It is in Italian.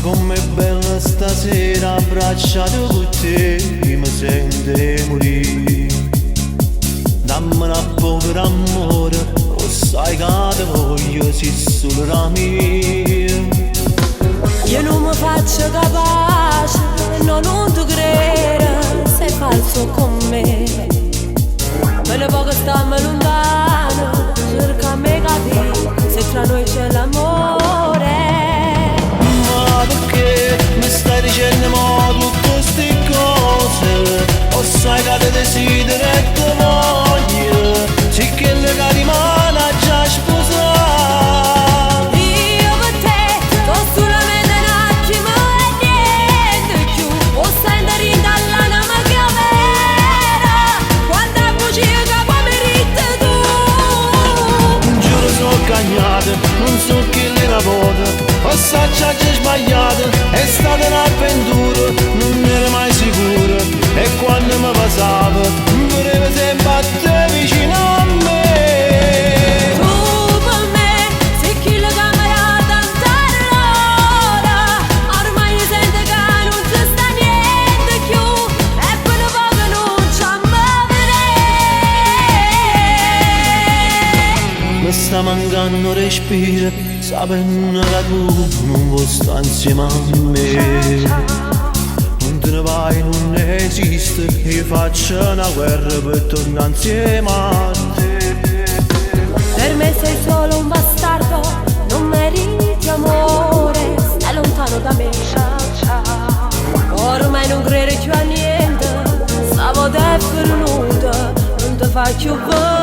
com'è bella stasera abbracciato con te, mi sente morire. Dammi una povera amore, o sai che te voglio, si solo la mia. Io non mi faccio capace, no, non ti credo, sei falso con me. Me ne poco stiamo lontano, cerca me capire se tra noi c'è l'amore. Ma perché mi stai dicendo mo tutte ste cose? O sai che te desidero e te voglio, sì che le che rimane già sposare. Io per te sto solamente un attimo e niente più. O stai andando dalla mia camera, quando bugie che poi meriti tu. Giuro sono cagnato, non so chi le lavora. Passaggia già sbagliato, è stata un'avventura, non ero mai sicuro. E quando mi passava, volevo sempre a te vicino a me. Tu per me sei chi la camera tanta allora. Ormai sento che non ci sta niente più, e quello poco non ci amare. Mi sta mancando respiro, sapendo che tu non vuoi stare insieme a me. Non te ne vai, non esiste, io faccio una guerra per tornare insieme a te. Per me sei solo un bastardo, non meriti amore, stai lontano da me. Ormai non credo più a niente, stavo te per nuda, non ti faccio bene.